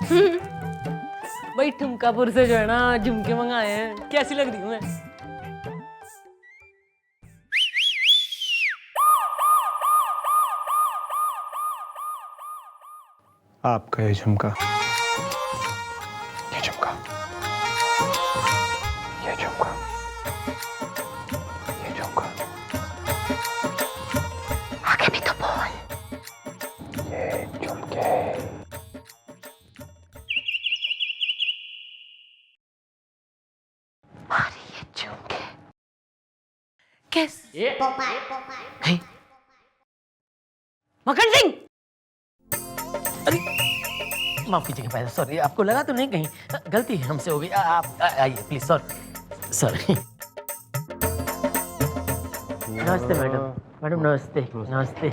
भाई ठुमकापुर से जो है ना झुमके मंगाए हैं, कैसी लग रही हूँ मैं? आपका ये झुमका, ये झुमका, ये झुमका, ये झुमका, आगे भी तो बोल। ये झुमके, अरे ये झुमके कैसे? हे, मक्खन सिंह, अरे माफ कीजिएगा भाई, सॉरी, आपको लगा तो नहीं कहीं? गलती हमसे हो गई। आप आइए प्लीज। सॉरी। नमस्ते मैडम। मैडम नमस्ते। नमस्ते।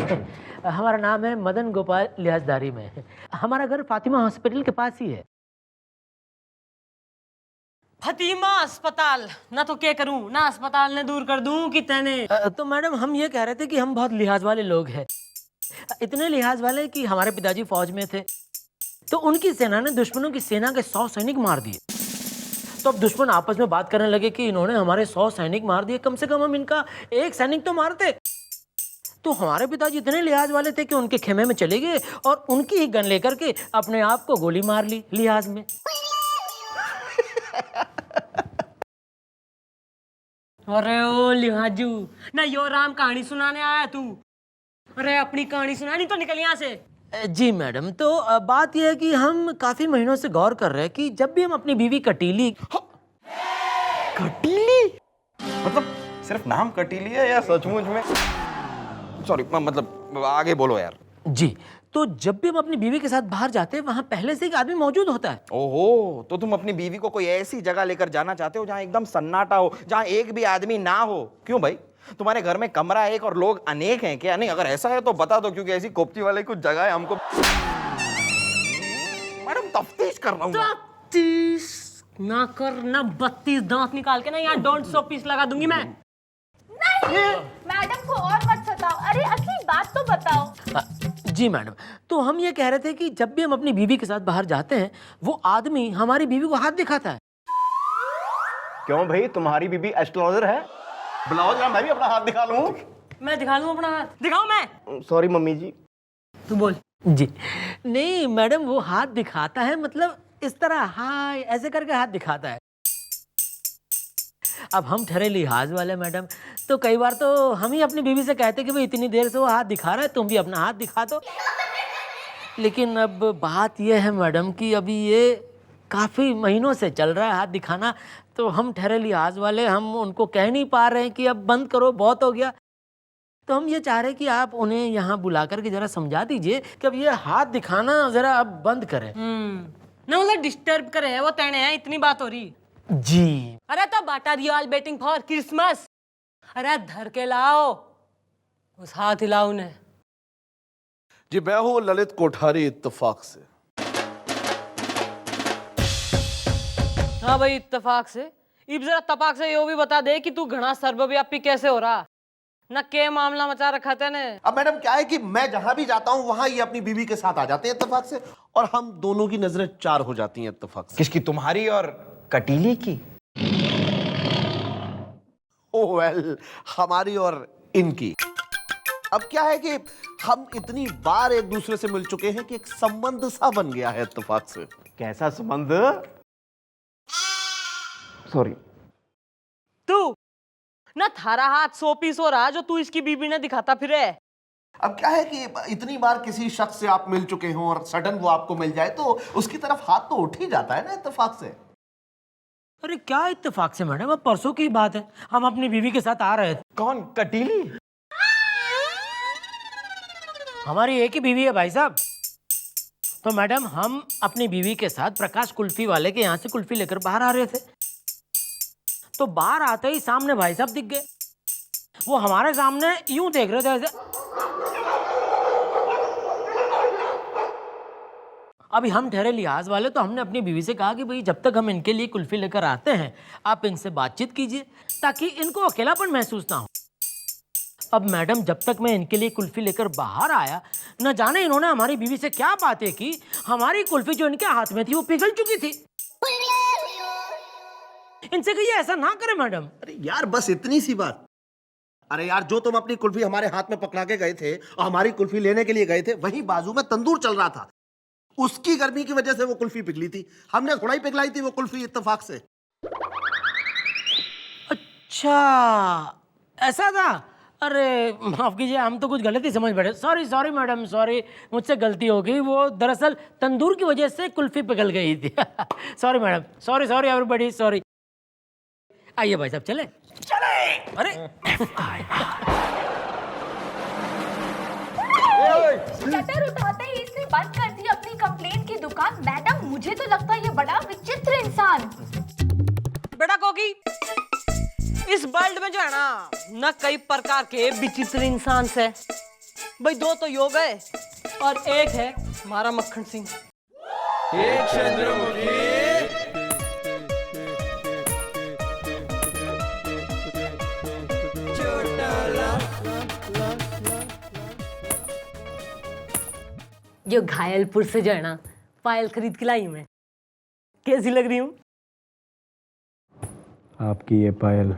हमारा नाम है मदन गोपाल लिहाजदारी में। हमारा घर फातिमा हॉस्पिटल के पास ही है। फतीमा अस्पताल ना तो क्या करूं, ना अस्पताल ने दूर कर दूं कि तने। तो मैडम हम ये कह रहे थे कि हम बहुत लिहाज वाले लोग हैं, इतने लिहाज वाले कि हमारे पिताजी फौज में थे, तो उनकी सेना ने दुश्मनों की सेना के 100 सैनिक मार दिए। तो अब दुश्मन आपस में बात करने लगे कि इन्होंने हमारे 100 सैनिक मार दिए, कम से कम हम इनका एक सैनिक तो मारते। तो हमारे पिताजी इतने लिहाज वाले थे कि उनके खेमे में चले गए और उनकी ही गन लेकर के अपने आप को गोली मार ली लिहाज में। अरे ओ लिहाजू, ना यो राम कहानी सुनाने आया तू? अरे अपनी कहानी सुना, नहीं तो निकल यहाँ से। जी मैडम, तो बात यह है कि हम काफी महीनों से गौर कर रहे हैं कि जब भी हम अपनी बीवी कटीली कटीली मतलब सिर्फ नाम कटीली है या सचमुच में? सॉरी, मतलब आगे बोलो यार। जी, तो जब भी हम अपनी बीवी के साथ बाहर जाते हैं वहां पहले से एक आदमी मौजूद होता है। ओहो, तो तुम अपनी बीवी को कोई ऐसी जगह लेकर जाना चाहते हो जहां एकदम सन्नाटा हो, जहां एक भी आदमी ना हो। क्यों भाई, तुम्हारे घर में कमरा एक और लोग अनेक हैं क्या? नहीं, अगर ऐसा है तो बता दो, क्योंकि ऐसी कोपची वाले कुछ जगह है हमको। मैडम तफ्तीश कर रहा हूँ। तफ्तीश ना कर ना, 32 दांत निकाल के ना यहाँ डोंट सो पीस लगा दूंगी मैं। नहीं, मैडम को और मत सताओ। अरे असली बात तो बताओ। जी मैडम, तो हम ये कह रहे थे कि जब भी हम अपनी बीवी के साथ बाहर जाते हैं वो आदमी हमारी बीवी को हाथ दिखाता है। क्यों भाई, तुम्हारी बीबी एस्ट्रोलॉजर है? बुलाओ जरा, मैं भी अपना हाथ दिखा लूं। मैं दिखा लूं अपना हाथ? दिखाऊं मैं? सॉरी मम्मी जी। तू बोल। जी नहीं मैडम, वो हाथ दिखाता है मतलब इस तरह, हाय ऐसे करके हाथ दिखाता है। अब हम ठहरे लिहाज वाले मैडम, तो कई बार तो हम ही अपनी बीवी से कहते कि भाई इतनी देर से वो हाथ दिखा रहा है, तुम भी अपना हाथ दिखा दो। लेकिन अब बात यह है मैडम कि अभी ये काफ़ी महीनों से चल रहा है हाथ दिखाना, तो हम ठहरे लिहाज वाले हम उनको कह नहीं पा रहे हैं कि अब बंद करो, बहुत हो गया। तो हम ये चाह रहे हैं कि आप उन्हें यहाँ बुला करके जरा समझा दीजिए कि अब ये हाथ दिखाना जरा अब बंद करें। ना मतलब डिस्टर्ब करे वो तेने है, इतनी बात हो रही। जी अरे तो बाटा you all waiting for Christmas? अरे धर के लाओ उस हाथ हिलाओ उन्हें। जी मैं हूँ ललित कोठारी इत्तेफाक से। हाँ भाई इत्तेफाक से। इब जरा तपाक से यो भी बता दे कि तू घना सर्वव्यापी कैसे हो रहा, न के मामला मचा रखा तेने। अब मैडम क्या है कि मैं जहां भी जाता हूँ वहां ये अपनी बीवी के साथ आ जाते हैं इत्तेफाक से, और हम दोनों की नजरें चार हो जाती हैं इत्तेफाक से। किसकी, तुम्हारी और कटीली की? ओह वेल, हमारी और इनकी। अब क्या है कि हम इतनी बार एक दूसरे से मिल चुके हैं कि एक संबंध सा बन गया है इत्तेफाक से। कैसा संबंध? सॉरी। तू न थारा हाथ 100 पीस हो रहा जो तू इसकी बीबी ने दिखाता फिरे। अब क्या है कि इतनी बार किसी शख्स से आप मिल चुके हो और सडन वो आपको मिल जाए तो उसकी तरफ हाथ तो उठ ही जाता है ना इत्तेफाक से। अरे क्या इत्तेफाक से मैडम, अब परसों की बात है, हम अपनी बीवी के साथ आ रहे थे। कौन, कटीली? हमारी एक ही बीवी है भाई साहब। तो मैडम हम अपनी बीवी के साथ प्रकाश कुल्फी वाले के यहाँ से कुल्फी लेकर बाहर आ रहे थे, तो बाहर आते ही सामने भाई साहब दिख गए। वो हमारे सामने यूं देख रहे थे ऐसे। अभी हम ठहरे लिहाज वाले, तो हमने अपनी बीवी से कहा कि भाई जब तक हम इनके लिए कुल्फी लेकर आते हैं आप इनसे बातचीत कीजिए ताकि इनको अकेलापन महसूस ना हो। अब मैडम जब तक मैं इनके लिए कुल्फी लेकर बाहर आया, न जाने इन्होंने हमारी बीवी से क्या बातें की, हमारी कुल्फी जो इनके हाथ में थी वो पिघल चुकी थी। इनसे कहिए ऐसा ना करें मैडम। अरे यार बस इतनी सी बात। अरे यार जो तुम अपनी कुल्फी हमारे हाथ में पकड़ा के गए थे और हमारी कुल्फी लेने के लिए गए थे, वही बाजू में तंदूर चल रहा था, उसकी गर्मी की वजह से वो कुल्फी पिघली थी। हमने थोड़ा ही पिघलाई थी वो कुल्फी इत्तेफाक से। अच्छा ऐसा था। अरे माफ कीजिए, हम तो कुछ गलत ही समझ बैठे। सॉरी सॉरी मैडम, सॉरी, मुझसे गलती हो गई। वो दरअसल तंदूर की वजह से कुल्फी पिघल गई थी। Sorry madam, sorry sorry everybody, sorry. आइए भाई साहब, चले चले। अरे शटर उठाते ही इसने बंद कर दी अपनी कंप्लेंट की दुकान। मैडम मुझे तो लगता है ये बड़ा विचित्र इंसान। बेटा कोकी, इस वर्ल्ड में जो है ना कई प्रकार के विचित्र इंसान है भाई। दो तो योग है और एक है हमारा मक्खन सिंह। जो घायलपुर से जो है ना पायल खरीद के लाई मैं, कैसी लग रही हूँ? आपकी ये पायल,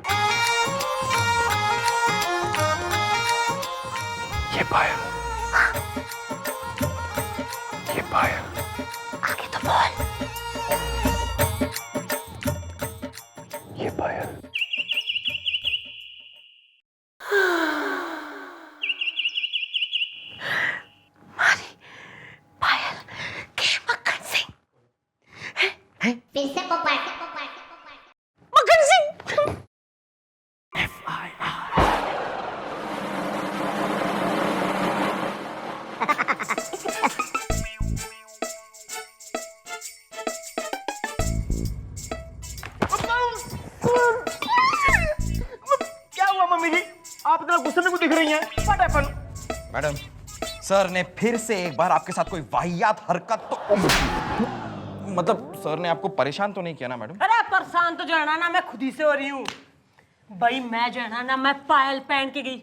ये पायल, ये पायल, आगे तो बोल। ये पायल, क्या हुआ मम्मी जी, आप इतना गुस्से में क्यों दिख रही हैं? What happened? मैडम, सर ने फिर से एक बार आपके साथ कोई वाहियात हरकत तो मतलब सर ने आपको परेशान तो नहीं किया ना मैडम? अरे परेशान तो जो है ना मैं खुद ही से हो रही हूँ भाई। मैं जो है ना मैं पायल पहन के गई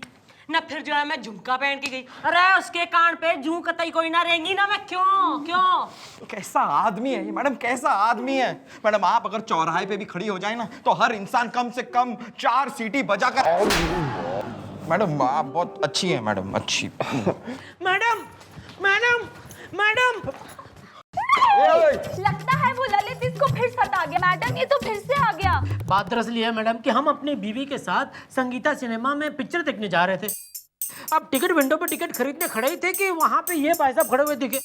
ना, फिर जो है मैं झुमका पहन के गई। अरे उसके कान पे जूं कतई कोई ना रहेंगी ना। मैं क्यों कैसा आदमी है ये मैडम, कैसा आदमी है मैडम। आप अगर चौराहे पे भी खड़ी हो जाए ना तो हर इंसान कम से कम 4 सीटी बजाकर। मैडम आप बहुत अच्छी हैं मैडम, अच्छी। मैडम मैडम मैडम, लगता है वो ललित इसको फिर सता गया। मैडम ये तो फिर से आ गया। बात दरअसल ये है मैडम कि हम अपनी बीवी के साथ संगीता सिनेमा में पिक्चर देखने जा रहे थे। अब टिकट विंडो पे टिकट खरीदने खड़े ही थे कि वहां पे ये भाई साहब खड़े हुए दिखे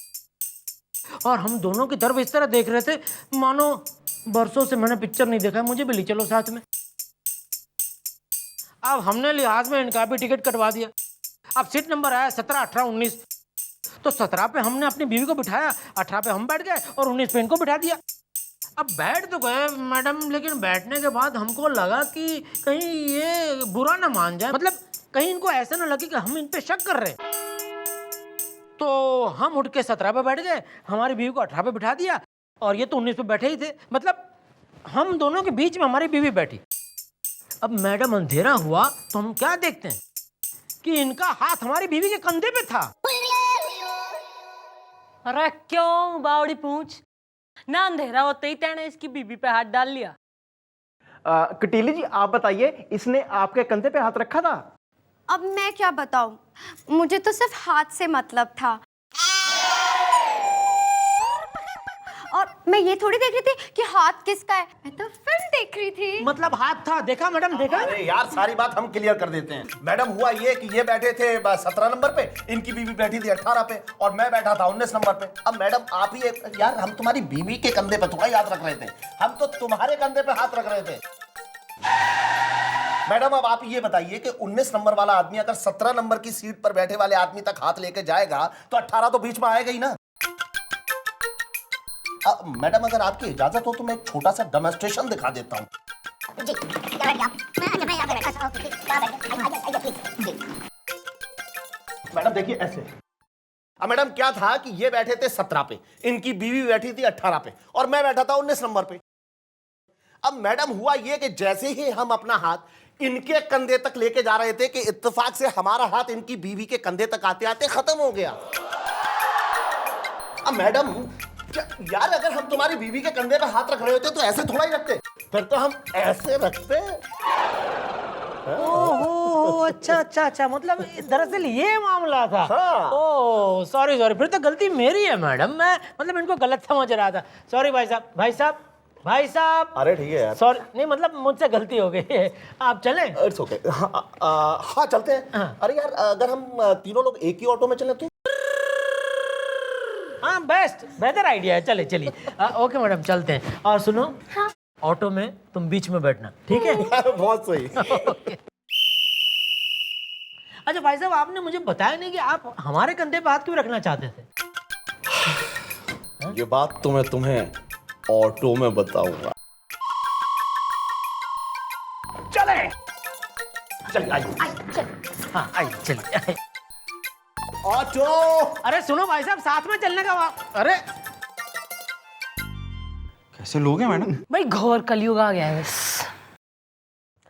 और हम दोनों की तरफ इस तरह देख रहे थे मानो बरसों से मैंने पिक्चर नहीं देखा, मुझे भी ले चलो साथ में। अब हमने लिहाज में इनका भी टिकट कटवा दिया। अब सीट नंबर आया 17, 18, 19। तो 17 पे हमने अपनी बीवी को बिठाया, 18 पे हम बैठ गए और 19 पे इनको बिठा दिया। अब बैठ तो गए मैडम, लेकिन बैठने के बाद हमको लगा कि कहीं ये बुरा ना मान जाए, मतलब कहीं इनको ऐसा ना लगे कि हम इन पे शक कर रहे। तो हम उठ के 17 पे बैठ गए, हमारी बीवी को 18 पे बिठा दिया और ये तो 19 पे बैठे ही थे। मतलब हम दोनों के बीच में हमारी बीवी बैठी। अब मैडम अंधेरा हुआ तो हम क्या देखते हैं कि इनका हाथ हमारी बीवी के कंधे पे था। अरे क्यों बावड़ी पूछ ना, अंधेरा होते ही तेने इसकी बीबी पे हाथ डाल लिया। कटीली जी आप बताइए, इसने आपके कंधे पे हाथ रखा था? अब मैं क्या बताऊं, मुझे तो सिर्फ हाथ से मतलब था। और मैं ये थोड़ी देख रही थी कि हाथ किसका है, मैं तो फिल्म देख रही थी। मतलब हाथ था, देखा मैडम, देखा। अरे यार सारी बात हम क्लियर कर देते हैं। मैडम हुआ ये कि ये बैठे थे 17 नंबर पे, इनकी बीवी बैठी थी 18 पे और मैं बैठा था 19 नंबर पे। अब मैडम आप ही यार, हम तुम्हारी बीवी के कंधे पे थोड़ा हाथ रख रहे थे, हम तो तुम्हारे कंधे पे हाथ रख रहे थे। मैडम अब आप ये बताइए कि 19 नंबर वाला आदमी अगर 17 नंबर की सीट पर बैठे वाले आदमी तक हाथ लेके जाएगा तो 18 तो बीच में आएगा ही ना। मैडम अगर आपकी इजाजत हो तो मैं एक छोटा सा डेमोन्स्ट्रेशन दिखा देता हूं। मैडम देखिए ऐसे। अब मैडम क्या था कि ये बैठे थे 17 पे, इनकी बीवी बैठी थी 18 पे और मैं बैठा था 19 नंबर पे। अब मैडम हुआ ये कि जैसे ही हम अपना हाथ इनके कंधे तक लेके जा रहे थे कि इत्तेफाक से हमारा हाथ इनकी बीवी के कंधे तक आते आते खत्म हो गया। अब मैडम यार, अगर हम तुम्हारी बीवी के कंधे पर हाथ रख रहे होते तो ऐसे थोड़ा ही रखते, फिर तो हम ऐसे रखते। ओहो, अच्छा अच्छा अच्छा, मतलब दरअसल ये मामला था। हाँ। ओह सॉरी सॉरी, फिर तो गलती मेरी है मैडम, मैं मतलब इनको गलत समझ रहा था। सॉरी भाई साहब, भाई साहब, भाई साहब। अरे ठीक है यार, सॉरी, नहीं मतलब मुझसे गलती हो गई है, आप चलें? It's okay. हाँ चलते हैं। हाँ। अरे यार, अगर हम तीनों लोग एक ही ऑटो में चले तो? हाँ बेस्ट, बेहतर आइडिया है, चले चलिए। ओके मैडम, चलते हैं। और सुनो, हाँ। ऑटो में तुम बीच में बैठना, ठीक है? बहुत सही। ओके। अच्छा भाई साहब, आपने मुझे बताया नहीं कि आप हमारे कंधे पे हाथ क्यों रखना चाहते थे? ये बात तो मैं तुम्हें ऑटो में बताऊंगा। चले, चल आइए। हाँ आइए, चलिए आइए। ऑटो। अरे सुनो भाई साहब, साथ में चलने का अरे कैसे लोग हैं मैडम? भाई घोर कलयुग आ गया है बस।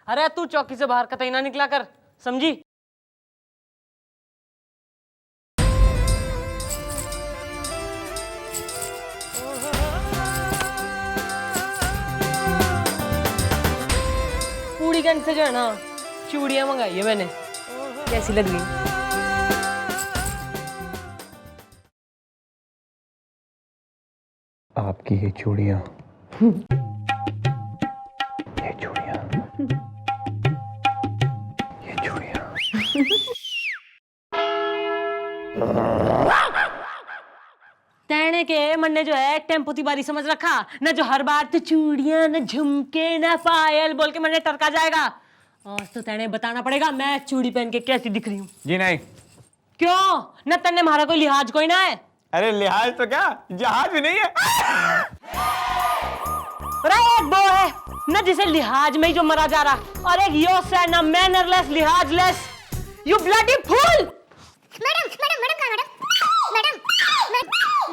अरे तू चौकी से बाहर कतई ना निकला कर, समझी? पूड़ीगंज से जो है ना चूड़ियां मंगाई है मैंने, कैसी लग रही? आपकी ये चूड़ियां, ये चूड़ियां, ये चूड़ियां। तेने के मन ने जो है टेम्पो बारी समझ रखा ना, जो हर बार तो चूड़ियां ना झुमके ना पायल बोल के मन टरका जाएगा। आज तो तेने बताना पड़ेगा मैं चूड़ी पहन के कैसी दिख रही हूँ। जी नहीं। क्यों न तेने हमारा कोई लिहाज कोई ना है? अरे लिहाज तो क्या, जहाज भी नहीं है। अरे एक वो है न जिसे लिहाज में ही जो मरा जा रहा, और एक योस है ना मैनरलेस लिहाजलेस। You bloody fool. Madam madam madam कहाँ madam? Madam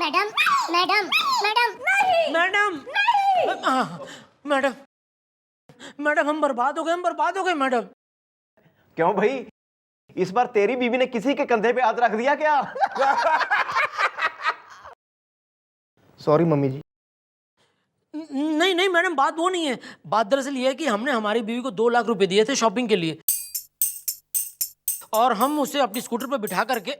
madam madam madam madam madam madam, हम बर्बाद हो गए, हम बर्बाद हो गए मैडम। क्यों भाई, इस बार तेरी बीवी ने किसी के कंधे पे हाथ रख दिया क्या? सॉरी मम्मी जी। नहीं नहीं मैडम, बात वो नहीं है। बात दरअसल ये है कि हमने हमारी बीवी को 2 लाख रुपए दिए थे शॉपिंग के लिए, और हम उसे अपनी स्कूटर पे बिठा करके,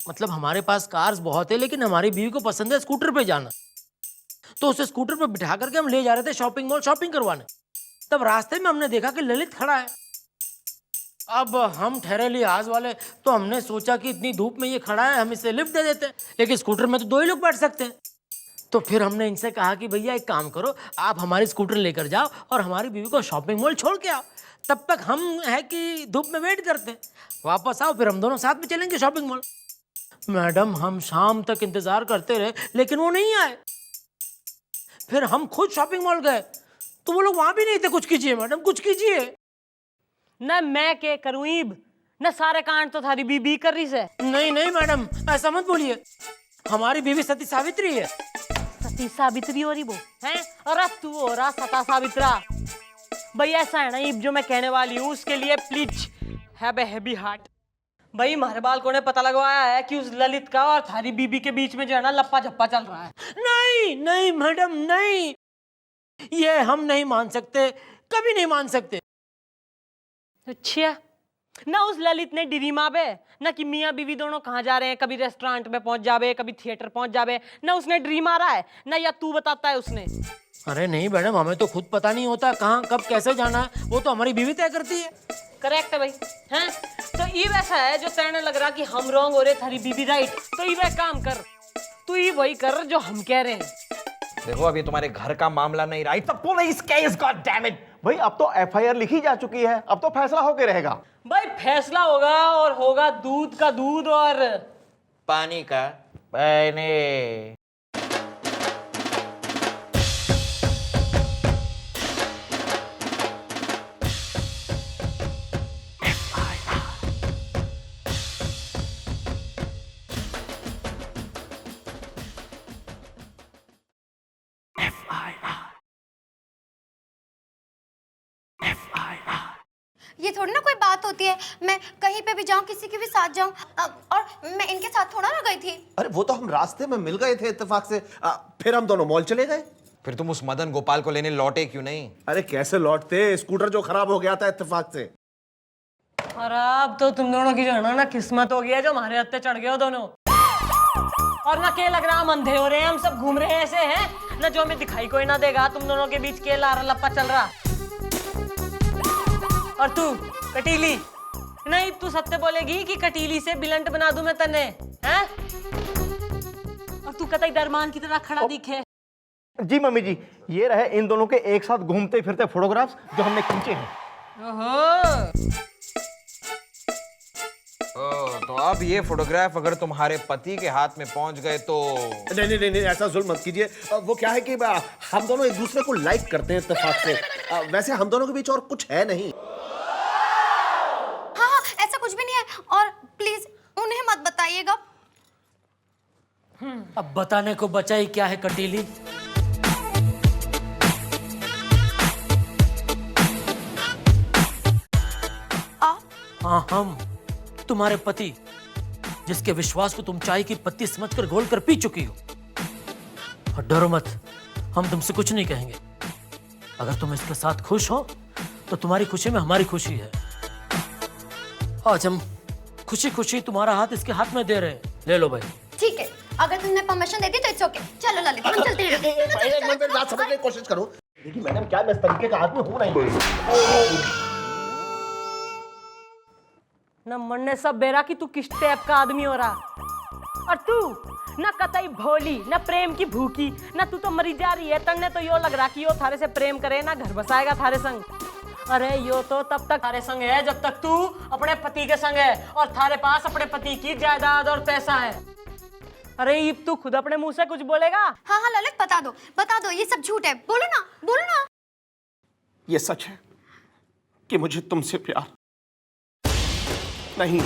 मतलब हमारे पास कार्स बहुत है लेकिन हमारी बीवी को पसंद है स्कूटर पे जाना, तो उसे स्कूटर पे बिठा करके हम ले जा रहे थे शॉपिंग मॉल शॉपिंग करवाने। तब रास्ते में हमने देखा कि ललित खड़ा है। अब हम ठहरे लिहाज वाले, तो हमने सोचा कि इतनी धूप में ये खड़ा है, हम इसे लिफ्ट दे देते हैं, लेकिन स्कूटर में तो 2 ही लोग बैठ सकते हैं। तो फिर हमने इनसे कहा कि भैया एक काम करो, आप हमारी स्कूटर लेकर जाओ और हमारी बीवी को शॉपिंग मॉल छोड़ के आओ, तब तक हम है कि धूप में वेट करते हैं, वापस आओ फिर हम दोनों साथ में चलेंगे शॉपिंग मॉल। मैडम हम शाम तक इंतजार करते रहे लेकिन वो नहीं आए। फिर हम खुद शॉपिंग मॉल गए तो वो लोग वहां भी नहीं थे। कुछ कीजिए मैडम, कुछ कीजिए। न मैं के करूं ईब, न सारे कांड तो थारी बीबी कर रही से। नहीं नहीं मैडम, ऐसा मत बोलिए, हमारी बीवी सती सावित्री है। सती सावित्री हो रही वो हैं, और तू हो रहा सता सावित्रा। भाई ऐसा है ना ईब, जो मैं कहने वाली हूँ उसके लिए please have a heavy heart. भाई हमारे बालकों ने पता लगवाया है कि उस ललित का और थारी बीबी के बीच में जो है ना लप्पा झप्पा चल रहा है। नहीं नहीं मैडम नहीं, ये हम नहीं मान सकते, कभी नहीं मान सकते। अच्छा, ना उस ललित ने डिरी माबे ना कि मियाँ बीवी दोनों कहाँ जा रहे हैं, कभी रेस्टोरेंट में पहुंच जावे कभी थिएटर पहुंच जावे, ना उसने ड्री मारा है ना या तू बताता है उसने। अरे नहीं मैडम, हमें तो खुद पता नहीं होता कहाँ कब कैसे जाना है, वो तो हमारी बीवी तय करती है। करेक्ट है भाई, हैं? तो ये वैसा है जो तेने लग रहा कि हम रॉन्ग हो रहे, थारी बीबी राइट। तो ये वह काम कर, तू ये वही कर जो हम कह रहे हैं। देखो अभी तुम्हारे घर का मामला नहीं, right? The police case, god damn it. भाई अब तो FIR लिखी जा चुकी है, अब तो फैसला होके रहेगा। भाई फैसला होगा और होगा दूध का दूध और पानी का पानी। बात होती है, मैं कहीं पे भी जाऊं, किसी के भी साथ जाऊं, और मैं इनके साथ थोड़ा ना गई थी। अरे वो तो हम रास्ते में मिल गए थे इत्तेफाक से, फिर हम दोनों मॉल चले गए। फिर तुम उस मदन गोपाल को लेने लौटे क्यों नहीं? अरे कैसे लौटते, स्कूटर जो खराब हो गया था इत्तेफाक से। और अब तो तुम दोनों की जो है ना किस्मत हो गई है, जो हमारे हत्थे चढ़ गए हो दोनों। और ना के लग रहा हम अंधे हो रहे हैं, हम सब घूम रहे हैं ऐसे हैं ना, जो हमें दिखाई कोई ना देगा। तुम दोनों के बीच के लारा लप्पा चल रहा। और तू कटीली नहीं, तू सत्य बोलेगी कि कटीली से बिलंट बना दूं मैं तने, हैं? और तू कतई दरमान की तरह खड़ा दिखे। जी मम्मी जी, ये रहे इन दोनों के एक साथ घूमते फिरते फोटोग्राफ्स जो हमने खींचे हैं। ओहो, तो अब ये फोटोग्राफ अगर तुम्हारे पति के हाथ में पहुंच गए तो? नहीं नहीं नहीं, ऐसा जुल्म मत कीजिए। वो क्या है कि हम दोनों एक दूसरे को लाइक करते हैं इत्तेफाक से। वैसे हम दोनों के बीच और कुछ है नहीं। हाँ हाँ, ऐसा कुछ भी नहीं है, और प्लीज उन्हें मत बताइएगा। अब बताने को बचा ही क्या है कटीली। हाँ, हम तुम्हारे पति, जिसके विश्वास को तुम चाय की पत्ती समझकर घोल कर पी चुकी हो। और डरो मत, हम तुमसे कुछ नहीं कहेंगे। अगर तुम इसके साथ खुश हो तो तुम्हारी खुशी में हमारी खुशी है। आज हम खुशी खुशी तुम्हारा हाथ इसके हाथ में दे रहे हैं। ले लो भाई। ठीक है, अगर तुमने परमिशन दे दी तो इट्स ओके। चलो ललित, हम चलते हैं। मैं बात समझने की कोशिश करूं। देखिए मैडम, क्या मैं इस तरीके का आदमी हूं नहीं। न मरने सब बेरा कि तू किस टाइप का आदमी हो रहा। और तू न कतई भोली, न प्रेम की भूखी, न तू तो मरी जा रही है। तन्ने तो यो लग रहा कि यो थारे से प्रेम करे, ना घर बसाएगा थारे संग। अरे यो तो तब तक थारे संग है जब तक तू अपने पति के संग है और थारे पास अपने पति की जायदाद और पैसा है। अरे ये तू खुद अपने मुंह से कुछ बोलेगा? हाँ हाँ ललित, बता दो, ये सब झूठ है। बोलो ना, बोलो ना। ये सच है कि मुझे तुमसे प्यार नहीं।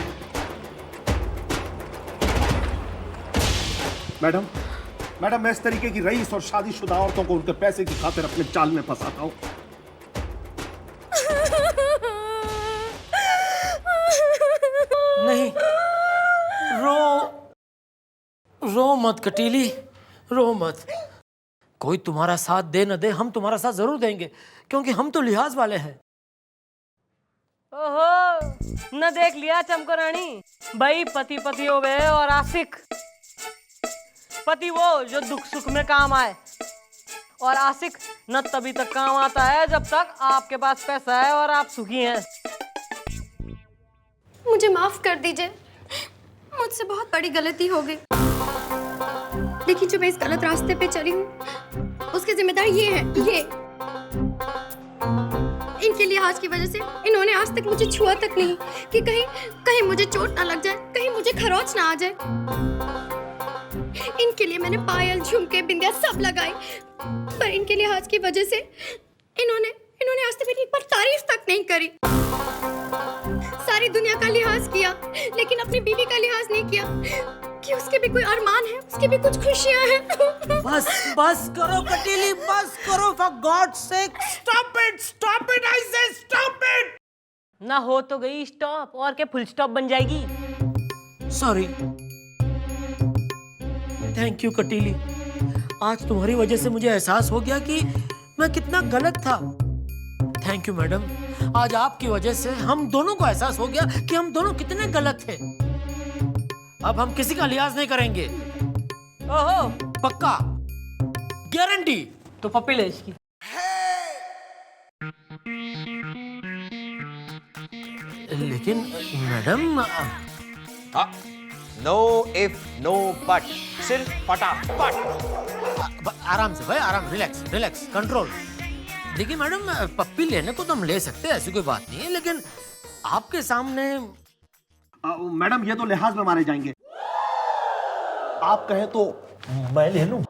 मैडम, मैं इस तरीके की रईस और शादीशुदा औरतों को उनके पैसे की खातिर अपने जाल में फंसाता हूं। नहीं, रो मत कटीली, रो मत। कोई तुम्हारा साथ दे न दे, हम तुम्हारा साथ जरूर देंगे, क्योंकि हम तो लिहाज वाले हैं। ओहो, न देख लिया चमको रानी भाई, पति पति हो गए और आशिक। पति वो जो दुख सुख में काम आए, और आशिक न तभी तक काम आता है जब तक आपके पास पैसा है और आप सुखी हैं। मुझे माफ कर दीजिए, मुझसे बहुत बड़ी गलती हो गई। देखिए, जो मैं इस गलत रास्ते पे चली हूँ उसकी जिम्मेदार ये है, ये इनके लिहाज की वजह से इन्होंने आज तक मुझे छुआ तक नहीं कि कहीं मुझे चोट ना लग जाए, कहीं मुझे खरोच ना आ जाए। इनके लिए मैंने पायल, झुमके, बिंदिया सब लगाई, पर इनके लिहाज की वजह से इन्होंने आज तक मेरी एक बार तारीफ तक नहीं करी। सारी दुनिया का लिहाज किया, लेकिन अपनी बीवी का लिहाज नहीं किया कि उसके भी कोई अरमान है, उसकी भी कुछ खुशियां हैं। बस करो कटीली, बस करो, for God sake. Stop it, I say stop it. ना हो तो गई स्टॉप, और क्या फुल स्टॉप बन जाएगी। सॉरी, थैंक यू कटीली। आज तुम्हारी वजह से मुझे एहसास हो गया कि मैं कितना गलत था। थैंक यू मैडम, आज आपकी वजह से हम दोनों को एहसास हो गया कि हम दोनों कितने गलत थे। अब हम किसी का लिहाज नहीं करेंगे। ओहो, पक्का, गारंटी। तो पप्पी ले इसकी। लेकिन madam, no if no but, सिर्फ फटाफट। आराम से भाई, आराम, रिलैक्स, कंट्रोल। देखिए मैडम, पप्पी लेने को तो हम ले सकते हैं, ऐसी कोई बात नहीं है, लेकिन आपके सामने। मैडम, ये तो लिहाज में मारे जाएंगे। आप कहें तो मैं ले लूं?